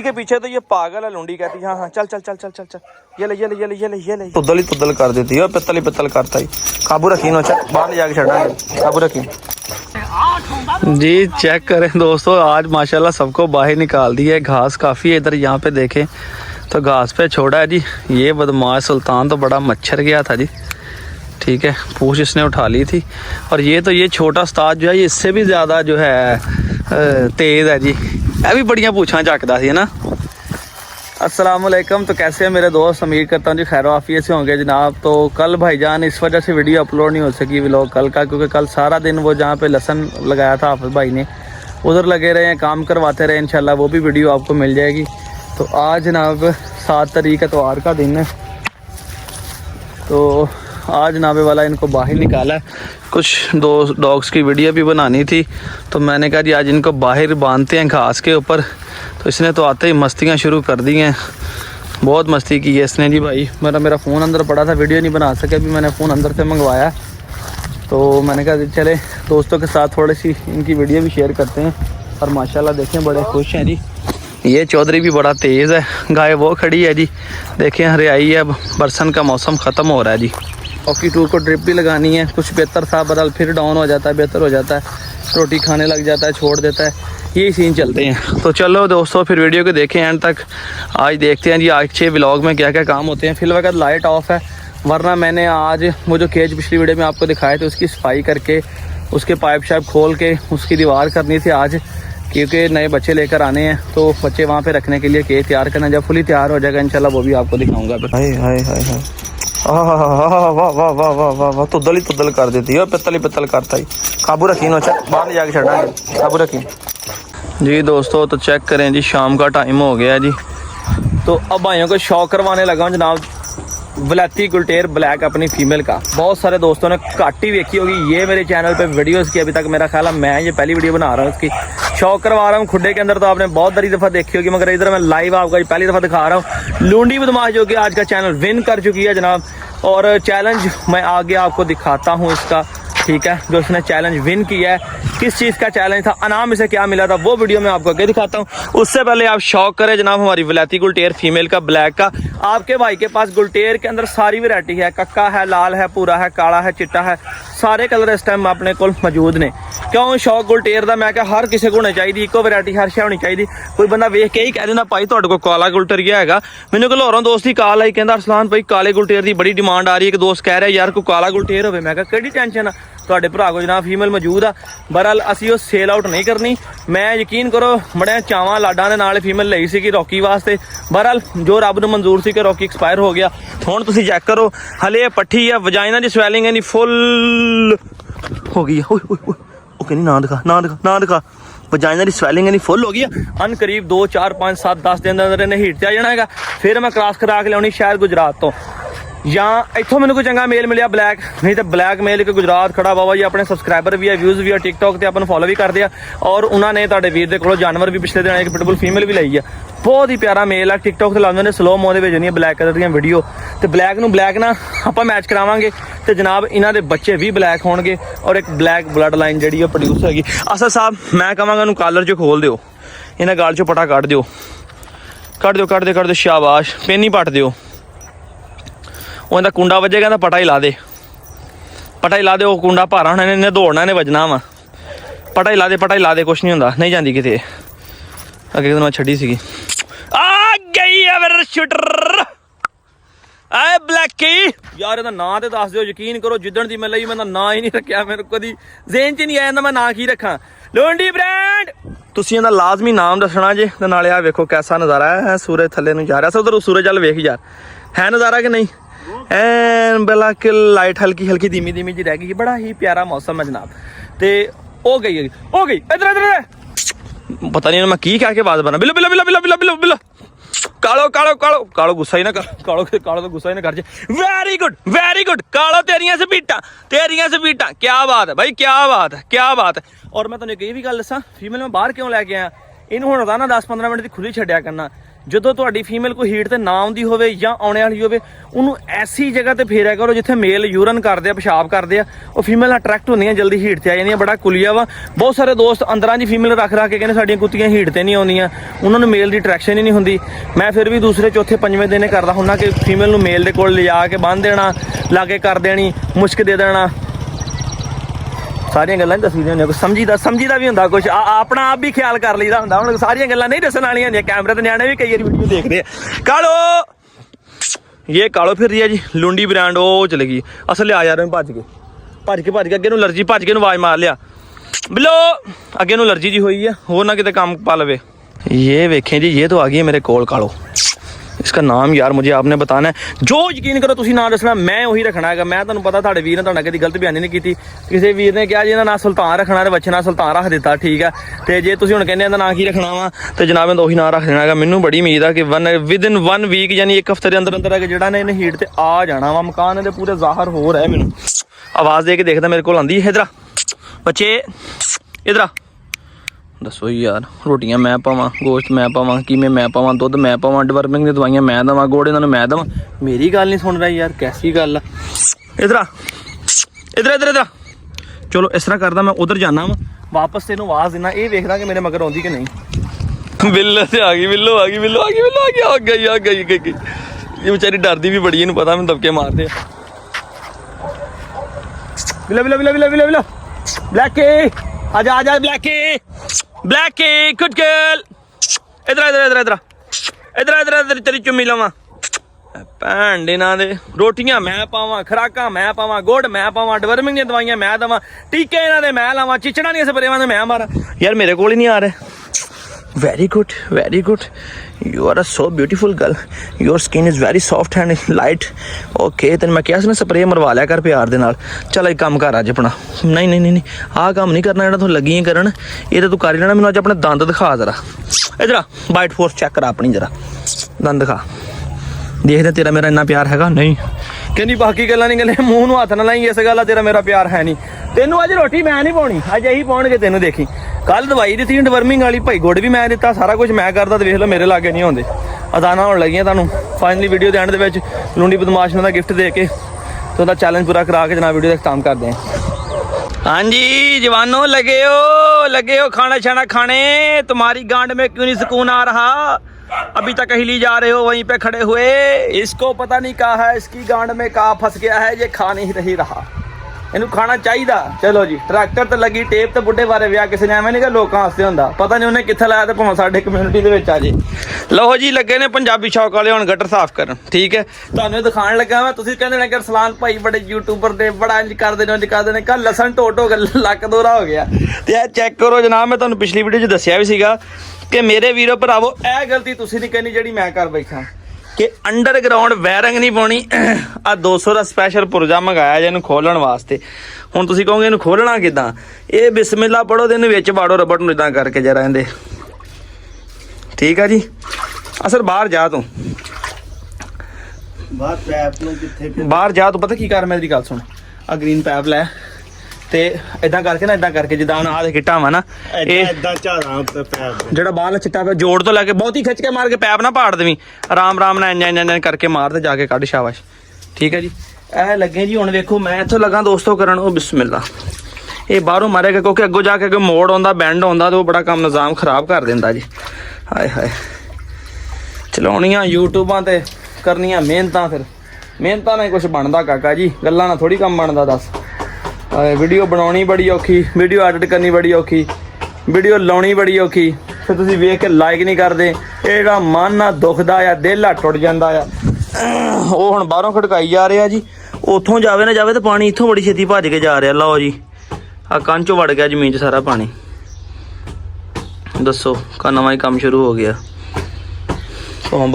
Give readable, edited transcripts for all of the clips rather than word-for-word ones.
के पीछे तो ये पागल है, लुंडी कहती है हाँ हाँ चल चल चल चल चल चल, ये ले ये ले ये ले ये ले ये ले, तुद्दल ही तुद्दल कर देती है, पित्तल ही पित्तल करता ही। काबू रखी नो, चल बाहर ले जाके छड़ा, काबू रखी जी। चेक करें दोस्तों, आज माशाल्लाह सबको बाहर निकाल दिया है। घास काफ़ी है इधर, यहाँ पे देखें तो घास पे छोड़ा है जी। ये बदमाश सुल्तान तो बड़ा मच्छर गया था जी, ठीक है, पूछ इसने उठा ली थी। और ये छोटा उस्ताद जो है ये इससे भी ज़्यादा जो है तेज़ है जी, ये भी बढ़िया पूछा झाँकता थी, है ना। अस्सलामुअलैकुम, तो कैसे हैं मेरे दोस्त, उम्मीद करता हूँ जी खैर आफियत से होंगे जनाब। तो कल भाईजान इस वजह से वीडियो अपलोड नहीं हो सकी व्लॉग कल का, क्योंकि कल सारा दिन वो जहाँ पे लहसन लगाया था हाफिज़ भाई ने उधर लगे रहे हैं, काम करवाते रहे। इंशाल्लाह वो भी वीडियो आपको मिल जाएगी। तो आज जनाब 7 तारीख एतवार का दिन है, तो आज नाबे वाला इनको बाहर निकाला है। कुछ दो डॉग्स की वीडियो भी बनानी थी, तो मैंने कहा जी आज इनको बाहर बांधते हैं घास के ऊपर। तो इसने तो आते ही मस्तियाँ शुरू कर दी हैं, बहुत मस्ती की है इसने जी। भाई मेरा फ़ोन अंदर पड़ा था, वीडियो नहीं बना सके, अभी मैंने फ़ोन अंदर से मंगवाया, तो मैंने कहा चले दोस्तों के साथ थोड़ी सी इनकी वीडियो भी शेयर करते हैं। और माशाल्लाह देखें बड़े खुश हैं जी। ये चौधरी भी बड़ा तेज़ है, गाय वो खड़ी है जी, देखें हरियाई है, बरसन का मौसम ख़त्म हो रहा है जी। ओकी टू को ड्रिप भी लगानी है, कुछ बेहतर था बदल फिर डाउन हो जाता है, बेहतर हो जाता है, रोटी खाने लग जाता है, छोड़ देता है, यही सीन चलते हैं। तो चलो दोस्तों फिर वीडियो को देखें एंड तक। आज देखते हैं जी आज के व्लॉग में क्या क्या काम होते हैं। फिल वक्त लाइट ऑफ है, वरना मैंने आज वो जो केज पिछली वीडियो में आपको दिखाए थे उसकी सफाई करके उसके पाइप शाइप खोल के उसकी दीवार करनी थी आज, क्योंकि नए बच्चे लेकर आने हैं, तो बच्चे वहाँ पे रखने के लिए केज तैयार करना। जब फुली तैयार हो जाएगा इंशाल्लाह वो भी आपको दिखाऊंगा। हाय हाय हाय हाय, वाह वाह वाह वाह वाह वाह, तुद्दल ही तुद्दल कर देती है, पित्तल ही पित्तल करता ही। काबू रखी नो, चल बाहर ले जाके छड़ा, काबू रखी जी। दोस्तों तो चेक करें जी, शाम का टाइम हो गया जी। तो अब भाइयों को शौक करवाने लगा हूँ जनाब वलैती गुलटेर ब्लैक अपनी फीमेल का। बहुत सारे दोस्तों ने घाटी देखी होगी ये मेरे चैनल पे वीडियोस की, अभी तक मेरा ख्याल है मैं ये पहली वीडियो बना रहा हूँ इसकी। शौक करवा रहा हूँ खुड्डे के अंदर, तो आपने बहुत बड़ी दफ़ा देखी होगी, मगर इधर मैं लाइव आपको पहली दफ़ा दिखा रहा हूँ। लूंडी बदमाश जो कि आज का चैनल विन कर चुकी है जनाब, और चैलेंज मैं आगे आपको दिखाता हूँ इसका, ठीक है, जो उसने चैलेंज विन किया है। किस चीज़ का चैलेंज था, अनाम इसे क्या मिला था, वो वीडियो मैं आपको आगे दिखाता हूँ। उससे पहले आप शौक करें जनाब हमारी वलैती गुलटेर फीमेल का ब्लैक का। आपके भाई के पास गुलटेर के अंदर सारी वैरायटी है, कक्का है, लाल है, पूरा है, काला है, चिट्टा है, सारे कलर इस टाइम अपने को मौजूद ने। क्यों शौक गुलटेर का, मैं क्या हर किसी को होना चाहिए, इको वैरायटी हर शे होनी चाहिए। कोई बंदा वेख के ही कह देना भाई तुहाडे कोल काला गुलटेर है, मैंने घलोरों दोस्त ही कॉल आई कहता अरसलान भाई काले गुलटेर की बड़ी डिमांड आ रही है, एक दोस्त कह रहा है यार कोई काला गुलटेर हो। मैं किहड़ी टेंशन आ, ਤੁਹਾਡੇ ਭਰਾ को जनाब फीमेल मौजूद आ। बहरहाल असी वो सेल आउट नहीं करनी, मैं यकीन करो बड़े चावां लाडां दे नाल फीमेल लई सी रॉकी वास्ते। बहरहाल जो रब नूं मंजूर सी कि रॉकी एक्सपायर हो गया। हुण तुसीं चैक करो, हले पट्ठी है, वजाइना दी स्वैलिंग है फुल हो गई है। ओ कहनी ना दिखा ना दिखा ना दिखा, वजाइना दी स्वैलिंग है फुल हो गई है। अन करीब 2 4 5 7 10 दिन अंदर इन्हें हीट ते आ जाना है। फिर मैं क्रॉस करा के लियाउणी शायद गुजरात तो, या इतों मैंने कोई चंगा मेल मिलिया ब्लैक, नहीं तो ब्लैक मेल एक गुजरात खड़ा बाबा जी, अपने सबसक्राइबर भी है, व्यूज़ भी है, टिकटॉक ते अपन फॉलो भी कर दिया। और उन्होंने तुहाडे वीर दे कोलों जानवर भी पिछले दिन एक पिटबुल फीमेल भी लई है, बहुत ही प्यारा मेल है। टिकटॉक से लाते हैं स्लो मो भेजनी ब्लैक कलर दी वीडियो, तो ब्लैक नूं ब्लैक ना आप मैच करावांगे, तो जनाब इन्हां दे बच्चे भी ब्लैक होणगे और एक ब्लैक ब्लड लाइन जी प्रोड्यूस होगी। असद साहब मैं कहांगा इन्हूं कॉलर चो खोल दिओ, इन्हां गाल चो पटा कढ़ दिओ, कढ़ दिओ कढ़ दिओ कढ़ दिओ, शाबाश, पेन ही पट दिओ। उनका कुंडा वजेगा तो पटा ही ला दे, पटा ही ला दे, वो कुंडा भारा होना, इन्हें दौड़ना, इन्हें वजना वा, पटा ही ला दे, पटा ही ला दे, कुछ नहीं होंदा, नहीं जाती किते। अगे तो मैं छड़ी सी आ गई है मेरा शूटर आए ब्लैकी यार, ਇਹਦਾ ਨਾਂ ਤੇ ਦੱਸ ਦਿਓ, ਯਕੀਨ ਕਰੋ ਜਿੱਦਣ ਦੀ ਮੈਂ ਲਈ ਮੈਂ ਨਾਂ ਹੀ ਨਹੀਂ ਰੱਖਿਆ, ਮੇਰੇ ਕਦੀ ਜ਼ੇਨ 'ਚ ਨਹੀਂ ਆਇਆ ਮੈਂ ਨਾਂ ਕੀ ਰੱਖਾਂ। ਲੋਂਡੀ ਬ੍ਰਾਂਡ ਤੁਸੀਂ ਇਹਦਾ ਲਾਜ਼ਮੀ ਨਾਮ ਦੱਸਣਾ ਜੇ। ਤੇ ਨਾਲੇ ਆ ਵੇਖੋ ਕੈਸਾ ਨਜ਼ਾਰਾ ਹੈ, ਸੂਰਜ ਥੱਲੇ ਨੂੰ ਜਾ ਰਿਹਾ, ਉਧਰ ਸੂਰਜ ਵੱਲ ਵੇਖ ਯਾਰ, ਹੈ ਨਜ਼ਾਰਾ ਕਿ नहीं। एन बिल्कुल लाइट हल्की हल्की धीमी धीमी जी रह गई, बड़ा ही प्यारा मौसम है जनाब। तो हो गई इधर इधर पता नहीं मैं की क्या के बात बना। Below below below below below below below कालो कालो कालो कालो गुस्सा ही ना कर, कालो कालो तो गुस्सा ही ना कर जे। वेरी गुड कालो, तेरियां स्पीटा, क्या बात है भाई, क्या बात है, क्या बात है। और मैं तुझे ये भी गल दसा, फीमेल में बाहर क्यों लैके आया, इनू हुण ना 10-15 मिनट की खुली छड्या करना, ਜਦੋਂ ਤੁਹਾਡੀ ਫੀਮੇਲ ਕੋਈ ਹੀਟ ਤੇ ਨਾ ਆਉਂਦੀ ਹੋਵੇ ਜਾਂ ਆਉਣੇ ਵਾਲੀ ਹੋਵੇ, ਉਹਨੂੰ ਐਸੀ ਜਗ੍ਹਾ ਤੇ ਫੇਰਿਆ ਕਰੋ ਜਿੱਥੇ ਮੇਲ ਯੂਰਨ ਕਰਦੇ ਆ, ਪਿਸ਼ਾਬ ਕਰਦੇ ਆ, ਉਹ ਫੀਮੇਲ ਅਟਰੈਕਟ ਹੁੰਦੀਆਂ, ਜਲਦੀ ਹੀਟ ਤੇ ਆ ਜਾਂਦੀਆਂ। ਬੜਾ ਕੁਲੀਆ ਵਾ। ਬਹੁਤ ਸਾਰੇ ਦੋਸਤ ਅੰਦਰਾਂ ਦੀ ਫੀਮੇਲ ਰੱਖ ਕੇ ਕਹਿੰਦੇ ਸਾਡੀਆਂ ਕੁੱਤੀਆਂ ਹੀਟ ਤੇ ਨਹੀਂ ਆਉਂਦੀਆਂ, ਉਹਨਾਂ ਨੂੰ ਮੇਲ ਦੀ ਅਟਰੈਕਸ਼ਨ ਹੀ ਨਹੀਂ ਹੁੰਦੀ। ਮੈਂ ਫਿਰ ਵੀ ਦੂਸਰੇ ਚੌਥੇ ਪੰਜਵੇਂ ਦਿਨ ਕਰਦਾ ਹੁੰਦਾ ਕਿ ਫੀਮੇਲ ਨੂੰ ਮੇਲ ਦੇ ਕੋਲ ਲਿਜਾ ਕੇ ਬੰਨ੍ਹ ਦੇਣਾ, ਲਾਗੇ ਕਰ ਦੇਣੀ, ਮੁਸ਼ਕ ਦੇ ਦੇਣਾ। ਸਾਰੀਆਂ ਗੱਲਾਂ ਨਹੀਂ ਦੱਸੀ ਦੀਆਂ ਹੁੰਦੀਆਂ, ਕੁਛ ਸਮਝੀਦਾ ਵੀ ਹੁੰਦਾ, ਕੁਛ ਆਪਣਾ ਆਪ ਵੀ ਖਿਆਲ ਕਰ ਲਈਦਾ ਹੁੰਦਾ। ਹੁਣ ਸਾਰੀਆਂ ਗੱਲਾਂ ਨਹੀਂ ਦੱਸਣ ਵਾਲੀਆਂ ਹੁੰਦੀਆਂ, ਕੈਮਰੇ ਤੇ ਨਿਆਣੇ ਵੀ ਕਈ ਵਾਰੀ ਵੀਡੀਓ ਦੇਖਦੇ ਆ। ਕਾਲੋ ਇਹ ਕਾਲੋ ਫਿਰ ਰਹੀ ਹੈ ਜੀ, ਲੁੰਡੀ ਬ੍ਰਾਂਡ ਉਹ ਚਲੇ ਗਈ। ਅਸਲ ਲਿਆ ਯਾਰ ਭੱਜ ਕੇ ਅੱਗੇ ਨੂੰ ਅਲਰਜੀ, ਭੱਜ ਕੇ ਨੂੰ ਆਵਾਜ਼ ਮਾਰ ਲਿਆ ਬਿੱਲੋ, ਅੱਗੇ ਨੂੰ ਅਲਰਜੀ ਜੀ ਹੋਈ ਆ, ਹੋਰ ਨਾ ਕਿਤੇ ਕੰਮ ਪਾ ਲਵੇ। ये वेखें जी, ये तो आ गई है मेरे कोल कालो। इसका नाम यार मुझे आपने बताना है, जो यकीन करो तुसी नाम दसना, मैं वही रखना है। मैं तुहानू पता तुहाडे वीर ने तुहाडे कदी गलत बयानी नहीं की। किसी वीर ने कहा जी इहदा नाम सुल्तान रखना, ते बच्चे नाल सुल्तान रख दिता, ठीक है। तो जे तुसी हुण कहंदे इहदा नाम की रखना वा, तो जनाब इहदा उही नाम रख देना है। मैनू बड़ी उम्मीद है कि विदिन 1 वीक यानी 1 हफ्ते के अंदर अंदर जिहड़ा ने इहने हीट ते आ जाना वा। मकान इहदे पूरे ज़ाहिर हो रहा है, मैनू आवाज़ दे के देखदा मेरे कोल आंदी। इधर बच्चे इधर दसो यार, रोटियां मैं पावां, गोश्त मैं पावां, कीमे मैं पावां, दुध मैं पावां, डिवर्मिंग दी दवाइयां मैं देवां, गोड़ इन्हां नूं मैं देवां। मेरी गल नहीं सुन रहा यार, कैसी गल है। इधर चलो इस तरह करदा, मैं उधर जाना वा, वापस तेनों आवाज़ देना, ये वेखदा कि मेरे मगर आउंदी कि नहीं। बिल्लो से आ गई। ये बेचारी डरदी भी बड़ी, इन्हूं पता मैं दबके मारदे। बिल्लो ब्लैकी आजा ब्लैकी गुड गर्ल। इधर तेरी चुम्मी लवां। भैन दे नां दे, रोटियां मैं पावां, खुराकां मैं पावां, गुड़ मैं पावां, डिवर्मिंग दी दवाइयां मैं देवां, टीके इन्हां दे मैं लावां, चिचड़ां दी स्प्रेवां दे मैं मारां। यार मेरे कोल ही नहीं आ रहे। Very good you are a so beautiful girl, your skin is very soft and light. Okay then मैं क्या ना स्प्रे मरवा लिया कर प्यार दे नाल। चल एक काम कर अज अपना, नहीं आह काम नहीं करना जो तू लगी है करन, ये तो तू कर लेना। मैनू अज अपने दंद दिखा जरा, इधर बाइट फोर्स चेक करा अपनी, जरा दंद दिखा, देखते तेरा मेरा इन्ना प्यार हैगा नहीं। कहनी बाकी गल्लां नहीं गल्ले, मूँह नूं हत्थ ना लाई, इस गल तेरा मेरा प्यार है नहीं। तेनू अज रोटी मैं नहीं पाउणी, अज यही पाउणगे तेनू, देखी। कल दवाई दी थी डिवर्मिंग वाली, भाई गुड़ भी मैं दिता, सारा कुछ मैं करदा, ते वेख लो मेरे लागे नहीं आउंदे। अदाना होण लगियां तुहानू फाइनली वीडियो दे एंड दे विच लुंडी बदमाश नूं दा गिफ्ट दे के तो उहदा चैलेंज पूरा करा के जनाब वीडियो दा खत्म करदे हैं। हाँ जी जवानों, लगे हो खाना छाना खाने, तुम्हारी गांड में क्यों नहीं सुकून आ रहा? अभी तक हिली जा रहे हो वहीं पे खड़े हुए। इसको पता नहीं कहा है, इसकी गांड में कहा फंस गया है, ये खा नहीं रहा, इनू खाना चाहिए। चलो जी ट्रैक्टर तो लगी टेप, तो बुढ़े बारे विआह किसी ने एवं नहीं कि लोगों वास्ते होंदा, पता नहीं उन्हें कित्थे लाया, तो भावें साडे कम्यूनिटी दे विच आ जे। लो जी लगे ने पंजाबी शौक वाले हुण गटर साफ करन, ठीक है। तुहानूं दिखाण लगा मैं, तुसीं कहंदे ने कि रसलान भाई बड़े यूट्यूबर ने बड़ा इंज करदे ने, कल लसन ढो के लक दोहरा हो गया। ते ये चेक करो जनाब, मैं तुहानूं पिछली वीडियो 'च दस्सिया भी सीगा कि मेरे वीरो भरावो यह गलती तुसीं नहीं करनी जिहड़ी मैं कर बैठा कि अंडरग्राउंड वायरिंग नहीं पाउणी। आ 200 का स्पैशल पुरजा मंगाया जे इहनूं खोलण वास्ते। हुण तुसीं कहोगे इहनूं खोलणा किदां? ये बिस्मिल्ला पढ़ो ते इहनूं विच वाड़ो रबड़ नूं इदां करके जरा इहदे, ठीक है जी। असर बाहर जा तूं, बाहर जा तूं, पता की कर, मेरी गल सुन, आ ग्रीन पैप लै ते इदां करके ना, इदां करके जिद्दां आ दे गिट्टा वा ना, ਜਿਹੜਾ ਬਾਹਰ ਚਿੱਟਾ ਪਿਆ ਜੋੜ ਤੋਂ ਲੈ ਕੇ ਬਹੁਤੀ ਖਿੱਚ ਕੇ ਮਾਰ ਕੇ ਪੈਪ ਨਾ ਪਾੜ ਦੇਵੀਂ, ਆਰਾਮ ਨਾਲ ਇੰਜ ਕਰਕੇ ਮਾਰ ਤੇ ਜਾ ਕੇ ਕੱਢ, ਸ਼ਾਬਾਸ਼, ਠੀਕ ਹੈ ਜੀ। ਇਹ ਲੱਗੇ ਜੀ ਹੁਣ ਵੇਖੋ, ਮੈਂ ਇੱਥੋਂ ਲੱਗਾ ਦੋਸਤੋ ਕਰਨ ਉਹ ਬਿਸਮਿਲ੍ਲਾ। ਇਹ ਬਾਹਰੋਂ ਮਾਰੇਗਾ ਕਿਉਂਕਿ ਅੱਗੋਂ ਜਾ ਕੇ ਅੱਗੇ ਮੋੜ ਆਉਂਦਾ, ਬੈਂਡ ਆਉਂਦਾ, ਤੇ ਉਹ ਬੜਾ ਕੰਮ ਨਿਜ਼ਾਮ ਖਰਾਬ ਕਰ ਦਿੰਦਾ ਜੀ। ਹਾਏ ਚਲਾਉਣੀਆਂ ਯੂਟਿਊਬਾਂ ਤੇ ਕਰਨੀਆਂ ਮਿਹਨਤਾਂ, ਫਿਰ ਮਿਹਨਤਾਂ ਨਾਲ ਕੁਝ ਬਣਦਾ ਕਾਕਾ ਜੀ, ਗੱਲਾਂ ਨਾਲ ਥੋੜੀ ਕੰਮ ਬਣਦਾ। ਦੱਸ ਵੀਡੀਓ ਬਣਾਉਣੀ ਬੜੀ ਔਖੀ, ਵੀਡੀਓ ਐਡਿਟ ਕਰਨੀ ਬੜੀ ਔਖੀ, ਵੀਡੀਓ ਲਾਉਣੀ ਬੜੀ ਔਖੀ, ਫਿਰ ਤੁਸੀਂ ਵੇਖ ਕੇ ਲਾਈਕ ਨਹੀਂ ਕਰਦੇ। ਇਹ ਜਿਹੜਾ ਮਨ ਆ ਦੁਖਦਾ ਆ, ਦਿਲ ਆ ਟੁੱਟ ਜਾਂਦਾ ਆ। ਉਹ ਹੁਣ ਬਾਹਰੋਂ ਖੜਕਾਈ ਜਾ ਰਿਹਾ ਜੀ, ਉੱਥੋਂ ਜਾਵੇ ਨਾ ਜਾਵੇ ਤਾਂ ਪਾਣੀ ਇੱਥੋਂ ਬੜੀ ਛੇਤੀ ਭੱਜ ਕੇ ਜਾ ਰਿਹਾ। ਲਓ ਜੀ ਆ ਕੰਨ 'ਚੋਂ ਵੜ ਗਿਆ ਜ਼ਮੀਨ 'ਚ ਸਾਰਾ ਪਾਣੀ। ਦੱਸੋ ਕਾ ਨਵਾਂ ਹੀ ਕੰਮ ਸ਼ੁਰੂ ਹੋ ਗਿਆ। ਸੋ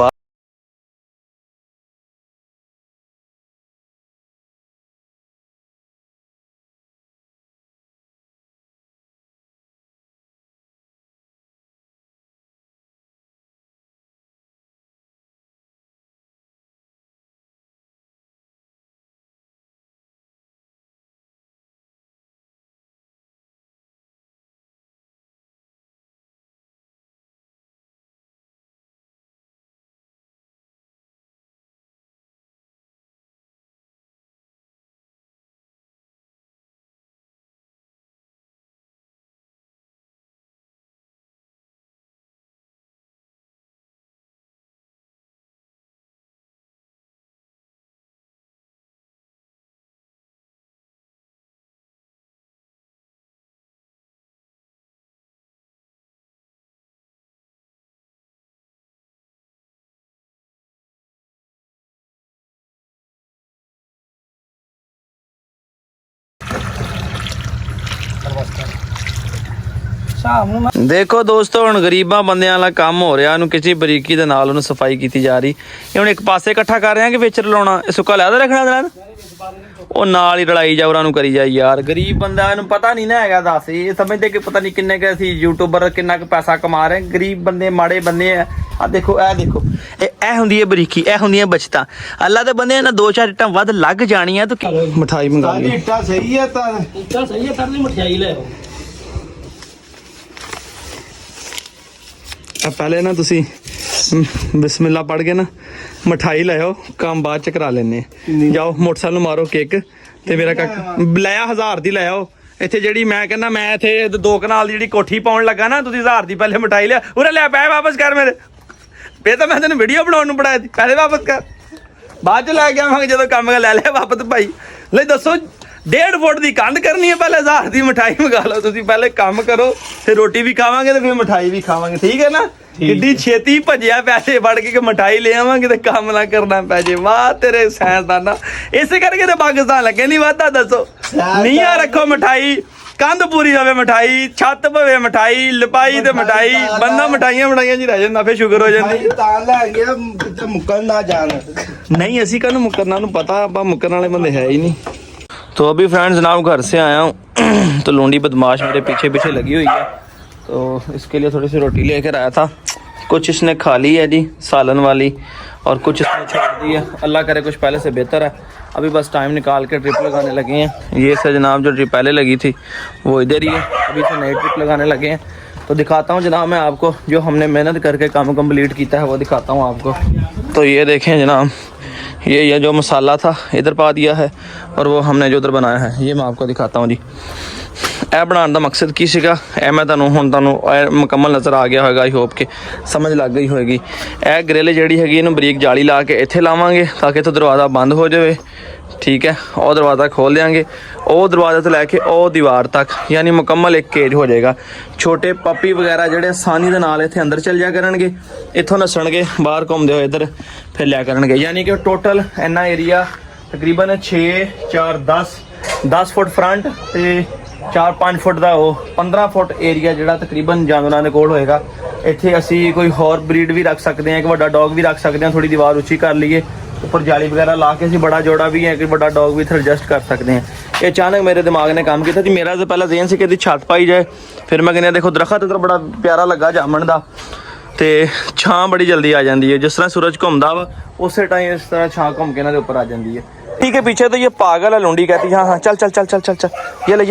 ਦੇਖੋ ਦੋਸਤੋ ਹੁਣ ਗਰੀਬਾਂ ਬੰਦਿਆਂ ਵਾਲਾ ਕੰਮ ਹੋ ਰਿਹਾ, ਉਹਨੂੰ ਕਿਸੇ ਬਰੀਕੀ ਦੇ ਨਾਲ ਉਹਨੂੰ ਸਫਾਈ ਕੀਤੀ ਜਾ ਰਹੀ। ਇਹ ਹੁਣ ਇੱਕ ਪਾਸੇ ਇਕੱਠਾ ਕਰ ਰਹੇ ਆ ਕਿ ਵਿੱਚ ਰਲਾਉਣਾ, ਇਹ ਸੁੱਕਾ ਲਿਆਦਾ ਰੱਖਣਾ ਜਨਾਬ, ਉਹ ਨਾਲ ਹੀ ਰਲਾਈ ਜਾ ਉਹਨਾਂ ਨੂੰ ਕਰੀ ਜਾ ਯਾਰ। ਗਰੀਬ ਬੰਦਾ ਇਹਨੂੰ ਪਤਾ ਨਹੀਂ ਨਾ ਹੈਗਾ, ਦੱਸ ਇਹ ਸਮਝਦੇ ਕਿ ਪਤਾ ਨਹੀਂ ਕਿੰਨੇ ਕੁ ਅਸੀਂ ਯੂਟਿਊਬਰ ਕਿੰਨਾ ਕੁ ਪੈਸਾ ਕਮਾ ਰਹੇ। ਗਰੀਬ ਬੰਦੇ ਮਾੜੇ ਬੰਦੇ ਆ। ਆ ਦੇਖੋ ਇਹ ਹੁੰਦੀ ਹੈ ਬਰੀਕੀ, ਇਹ ਹੁੰਦੀਆਂ ਬਚਤਾਂ। ਅੱਲਾ ਦੇ ਬੰਦੇ ਇਹਨਾਂ 2-4 ਇੱਟਾਂ ਵੱਧ ਲੱਗ ਜਾਣੀਆਂ ਤਾਂ ਮਠਾਈ ਮੰਗਾ ਲਈ। ਇੱਟਾਂ ਸਹੀ ਹੈ ਤਾਂ ਸਹੀ ਹੈ, ਤਰਲੀ ਮਠਿਆਈ ਲੈ ਆਓ। ਪਹਿਲੇ ਨਾ ਤੁਸੀਂ ਬਿਸਮਿਲ੍ਲਾ ਪੜ੍ਹ ਕੇ ਨਾ ਮਠਾਈ ਲਾਓ, ਕੰਮ ਬਾਅਦ ਚ ਕਰਾ ਲੈਣੇ। ਜਾਓ ਮੋਟਰਸਾਈਕਲ ਨੂੰ ਮਾਰੋ ਕਿੱਕ ਤੇ ਮੇਰਾ ਲਿਆ 1000 ਦੀ ਲਿਆਓ। ਇੱਥੇ ਜਿਹੜੀ ਮੈਂ ਕਹਿੰਦਾ ਮੈਂ ਇੱਥੇ 2 ਕਨਾਲ ਦੀ ਜਿਹੜੀ ਕੋਠੀ ਪਾਉਣ ਲੱਗਾ ਨਾ, ਤੁਸੀਂ 1000 ਦੀ ਪਹਿਲੇ ਮਠਾਈ ਲਿਆ, ਉਰੇ ਲੈ ਪੈਸੇ ਵਾਪਸ ਕਰ ਮੇਰੇ। ਇਹ ਤਾਂ ਮੈਂ ਤੈਨੂੰ ਵੀਡੀਓ ਬਣਾਉਣ ਨੂੰ ਪੜਾਇਆ ਸੀ, ਪੈਸੇ ਵਾਪਸ ਕਰ। ਬਾਅਦ ਚ ਲੈ ਕੇ ਆਵਾਂਗੇ ਜਦੋਂ ਕੰਮ ਲੈ ਲਿਆ ਵਾਪਸ। ਭਾਈ ਲੈ ਦੱਸੋ 1.5 ਫੁੱਟ ਦੀ ਕੰਧ ਕਰਨੀ ਹੈ, ਪਹਿਲੇ 1000 ਦੀ ਮਠਾਈ ਮੰਗਾ ਲਓ। ਤੁਸੀਂ ਪਹਿਲੇ ਕੰਮ ਕਰੋ ਤੇ ਰੋਟੀ ਵੀ ਖਾਵਾਂਗੇ ਤੇ ਫਿਰ ਮਠਾਈ ਵੀ ਖਾਵਾਂਗੇ, ਠੀਕ ਹੈ ਨਾ। ਕਿੱਡੀ ਛੇਤੀ ਭੱਜਿਆ ਪੈਸੇ ਵੜ ਕੇ ਮਠਾਈ ਲੈ ਆਵਾਂਗੇ ਤੇ ਕੰਮ ਨਾ ਕਰਨਾ ਪੈ ਜੇ। ਵਾਹ ਤੇਰੇ ਸਾਇੰਸਦਾਨਾ, ਇਸੇ ਕਰਕੇ ਤੇ ਪਾਕਿਸਤਾਨ ਲੱਗੇ ਨਹੀਂ ਵਾਧਾ। ਦੱਸੋ ਨੀਆਂ ਰੱਖੋ ਮਠਾਈ, ਕੰਧ ਪੂਰੀ ਹੋਵੇ ਮਠਾਈ, ਛੱਤ ਪਵੇ ਮਠਾਈ, ਲਿਪਾਈ ਤੇ ਮਠਾਈ, ਬੰਦਾ ਮਠਾਈਆਂ ਜੀ ਰਹਿ ਜਾਂਦਾ, ਫਿਰ ਸ਼ੁਕਰ ਹੋ ਜਾਂਦੀ। ਤਾਂ ਲੈ ਗਿਆ ਕਿਤੇ ਮੁੱਕਣ ਨਾ ਜਾਣ। नहीं ऐसी का मुकरना पता, अब मुकरने वाले बंदे है ही नहीं। तो अभी फ्रेंड्स जनाब घर से आया हूँ तो लोंडी बदमाश मेरे पीछे पीछे लगी हुई है, तो इसके लिए थोड़ी सी रोटी लेकर आया था। कुछ इसने खा ली है जी सालन वाली और कुछ इसने छोड़ दी है। अल्लाह करे कुछ पहले से बेहतर है। अभी बस टाइम निकाल के ट्रिप लगाने लगे हैं। ये से जनाब जो ट्रिप पहले लगी थी वो इधर ही है, अभी से नई ट्रिप लगाने लगे हैं। तो दिखाता हूँ जनाब मैं आपको जो हमने मेहनत करके काम कंप्लीट किया है वो दिखाता हूँ आपको। तो ये देखें जनाब, ये जो मसाला था इधर पा दिया है और वो हमने जो उधर बनाया है ये मैं आपको दिखाता हूँ जी। ਇਹ ਬਣਾਉਣ ਦਾ ਮਕਸਦ ਕੀ ਸੀਗਾ, ਇਹ ਮੈਂ ਤੁਹਾਨੂੰ ਮੁਕੰਮਲ ਨਜ਼ਰ ਆ ਗਿਆ ਹੋਵੇਗਾ। ਆਈ ਹੋਪ ਕਿ ਸਮਝ ਲੱਗ ਗਈ ਹੋਏਗੀ। ਇਹ ਗ੍ਰਿਲ ਜਿਹੜੀ ਹੈਗੀ ਇਹਨੂੰ ਬਰੀਕ ਜਾਲੀ ਲਾ ਕੇ ਇੱਥੇ ਲਾਵਾਂਗੇ ਤਾਂ ਕਿ ਇੱਥੋਂ ਦਰਵਾਜ਼ਾ ਬੰਦ ਹੋ ਜਾਵੇ, ਠੀਕ ਹੈ। ਉਹ ਦਰਵਾਜ਼ਾ ਖੋਲ ਦਿਆਂਗੇ, ਉਹ ਦਰਵਾਜ਼ੇ ਤੋਂ ਲੈ ਕੇ ਉਹ ਦੀਵਾਰ ਤੱਕ, ਯਾਨੀ ਮੁਕੰਮਲ ਇੱਕ ਕੇਜ ਹੋ ਜਾਏਗਾ। ਛੋਟੇ ਪੱਪੀ ਵਗੈਰਾ ਜਿਹੜੇ ਆਸਾਨੀ ਦੇ ਨਾਲ ਇੱਥੇ ਅੰਦਰ ਚਲ ਜਾ ਕਰਨਗੇ, ਇੱਥੋਂ ਨੱਸਣਗੇ, ਬਾਹਰ ਘੁੰਮਦੇ ਹੋਏ ਇੱਧਰ ਫਿਰ ਲਿਆ ਕਰਨਗੇ। ਯਾਨੀ ਕਿ ਟੋਟਲ ਇੰਨਾ ਏਰੀਆ ਤਕਰੀਬਨ 6 4 10 ਫੁੱਟ ਫਰੰਟ ਤੇ 4-5 ਫੁੱਟ ਦਾ ਉਹ 15 ਫੁੱਟ ਏਰੀਆ ਜਿਹੜਾ ਤਕਰੀਬਨ ਜਾਨਵਰਾਂ ਦੇ ਕੋਲ ਹੋਏਗਾ। ਇੱਥੇ ਅਸੀਂ ਕੋਈ ਹੋਰ ਬਰੀਡ ਵੀ ਰੱਖ ਸਕਦੇ ਹਾਂ, ਇੱਕ ਵੱਡਾ ਡੌਗ ਵੀ ਰੱਖ ਸਕਦੇ ਹਾਂ। ਥੋੜੀ ਦੀਵਾਰ ਉੱਚੀ ਕਰ ਲਈਏ, ਉੱਪਰ ਜਾਲੀ ਵਗੈਰਾ ਲਾ ਕੇ ਅਸੀਂ ਬੜਾ ਜੋੜਾ ਵੀ ਹੈ ਕਿ ਵੱਡਾ ਡੌਗ ਵੀ ਇੱਥੇ ਐਡਜਸਟ ਕਰ ਸਕਦੇ ਹਾਂ। ਇਹ ਅਚਾਨਕ ਮੇਰੇ ਦਿਮਾਗ ਨੇ ਕੰਮ ਕੀਤਾ ਜੀ। ਮੇਰਾ ਤਾਂ ਪਹਿਲਾਂ ਜ਼ੇਨ ਸੀ ਕਿ ਇਹਦੀ ਛੱਤ ਪਾਈ ਜਾਏ, ਫਿਰ ਮੈਂ ਕਹਿੰਦਾ ਦੇਖੋ ਦਰਖਤ ਇੱਧਰ ਬੜਾ ਪਿਆਰਾ ਲੱਗਾ ਜਾਮਣ ਦਾ ਤੇ ਛਾਂ ਬੜੀ ਜਲਦੀ ਆ ਜਾਂਦੀ ਹੈ। ਜਿਸ ਤਰ੍ਹਾਂ ਸੂਰਜ ਘੁੰਮਦਾ ਵਾ ਉਸੇ ਟਾਈਮ ਇਸ ਤਰ੍ਹਾਂ ਛਾਂ ਘੁੰਮ ਕੇ ਇਹਨਾਂ ਦੇ ਉੱਪਰ ਆ ਜਾਂਦੀ ਹੈ। ठीक है, पीछे तो ये पागल है लुंडी कहती है हाँ चल चल चल चल चल चल ये ले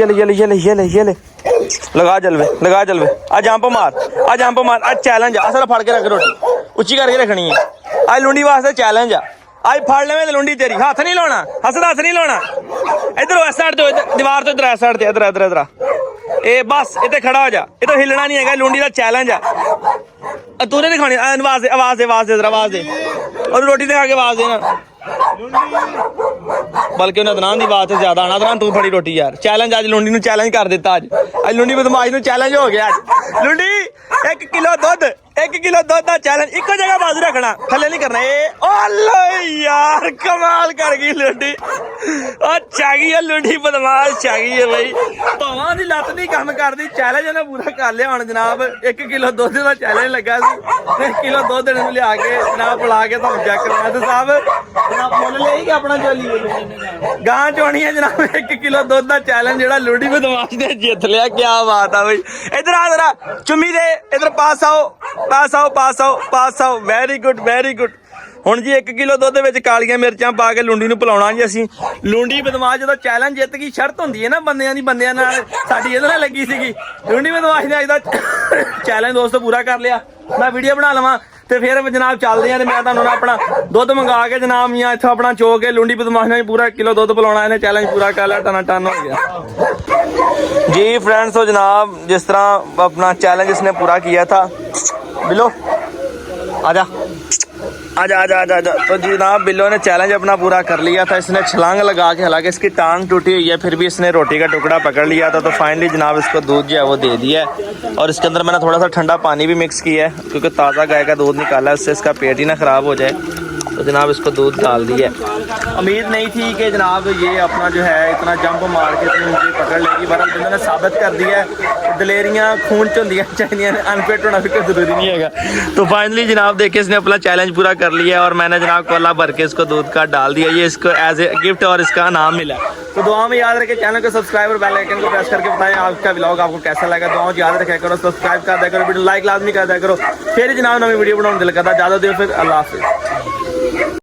लगा जलवे आज जंप मार, आज चैलेंज आ। फड़ के रख रोटी उच्ची करके रखनी है। आज लुंडी वास्ते चैलेंज आ। आज फड़ ले लुंडी तेरी, हाथ नहीं लाना, हथ नहीं लाना। इधर इस साइड तो दीवार तो इधर इस साइड इधर इधर इधर ए बस इतने खड़ा हो जा, ये तो हिलना नहीं है। लुंडी का चैलेंज है। तूने नहीं खानी, आवाज दे और रोटी दिखा के आवाज देना। बल्कि उन्हें अदनान की बात ज्यादा आना। अदनान तू फड़ी रोटी यार। चैलेंज अज लुंडी नूं चैलेंज कर दिता। अज लुंडी बदमाश नूं चैलेंज हो गया। अज लुंडी 1 किलो दुध का चैलेंज, इको जगह बाजू रखना, थले नहीं करना। यार कमाल कर गई लुंडी, चागी है लुंडी बदमाश, चागी है भाई। भावां दी लत्त नहीं काम करदी। चैलेंज उन्हें पूरा कर लिया। हुण जनाब 1 किलो दुध का चैलेंज लगा सी। 1 किलो दुध इहनूं लिया के जनाब पिला के तुहानूं चेक करना। ते साहब जनाब मुल ले कि अपना चोली गां चोणी है जनाब। 1 किलो दुध का चैलेंज जिहड़ा लुंडी बदमाश ने जित लिया। क्या बात है भाई। इधर आ जरा चुम्मी दे, इधर पास आओ। Very good. ਹੁਣ ਜੀ 1 ਕਿਲੋ ਦੁੱਧ ਵਿੱਚ ਕਾਲੀਆਂ ਮਿਰਚਾਂ ਪਾ ਕੇ ਲੁੰਡੀ ਨੂੰ ਪਿਲਾਉਣਾ ਜੀ ਅਸੀਂ। ਲੁੰਡੀ ਬਦਮਾਸ਼ ਜਦੋਂ ਚੈਲੰਜ ਜਿੱਤ ਗਈ, ਸ਼ਰਤ ਹੁੰਦੀ ਹੈ ਨਾ ਬੰਦਿਆਂ ਨਾਲ। ਸਾਡੀ ਇਹਦੇ ਨਾਲ ਲੱਗੀ ਸੀਗੀ। ਲੁੰਡੀ ਬਦਮਾਸ਼ ਨੇ ਅੱਜ ਦਾ ਚੈਲੰਜ ਦੋਸਤੋ ਪੂਰਾ ਕਰ ਲਿਆ। ਮੈਂ ਵੀਡੀਓ ਬਣਾ ਲਵਾਂ ਤੇ ਫਿਰ ਜਨਾਬ ਚੱਲਦੇ ਆ ਤੇ ਮੈਂ ਤੁਹਾਨੂੰ ਆਪਣਾ ਦੁੱਧ ਮੰਗਾ ਕੇ ਜਨਾਬ ਮੀਆਂ ਇੱਥੋਂ ਆਪਣਾ ਚੋ ਕੇ ਲੁੰਡੀ ਬਦਮਾਸ਼ ਨੇ ਪੂਰਾ 1 ਕਿਲੋ ਦੁੱਧ ਪਿਲਾਉਣਾ। ਇਹਨੇ ਚੈਲੰਜ पूरा कर लिया, टन हो गया जी फ्रेंड्स। तो जनाब जिस तरह अपना चैलेंज इसने पूरा किया था, बिलो आजा। तो जनाब बिल्लो ने चैलेंज अपना पूरा कर लिया था। इसने छलांग लगा के, हालांकि इसकी टांग टूटी हुई है, फिर भी इसने रोटी का टुकड़ा पकड़ लिया था। तो फाइनली जनाब इसको दूध जो है वो दे दिया है और इसके अंदर मैंने थोड़ा सा ठंडा पानी भी मिक्स किया है क्योंकि ताज़ा गाय का दूध निकाला है, उससे इसका पेट ही ना ख़राब हो जाए। तो जनाब इसको दूध डाल दिया। उम्मीद नहीं थी कि जनाब ये अपना जो है इतना जंप मार के इतनी ऊंची पकड़ लेगी, बरल बंदे ने साबित कर दिया है दलेरियाँ खून च होंदियां चाहिए, अनफिट होना भी कोई जरूरी नहीं है। तो फाइनली जनाब देखिए इसने अपना चैलेंज पूरा कर लिया और मैंने जनाब कोला भर के इसको दूध का डाल दिया। ये इसको एज ए गिफ्ट और इसका नाम मिला। तो दुआ में याद रखें, चैनल को सब्सक्राइब और बेल आइकन को प्रेस करके बताएं आपका व्लॉग आपको कैसा लगा। दुआओं याद रखा करो, सब्सक्राइब कर दिया करो, वीडियो लाइक लाजमी कर दिया करो। फिर जनाब नवी वीडियो बनाने दिल करता। ज़्यादा देर फिर अल्लाह हाफिज़।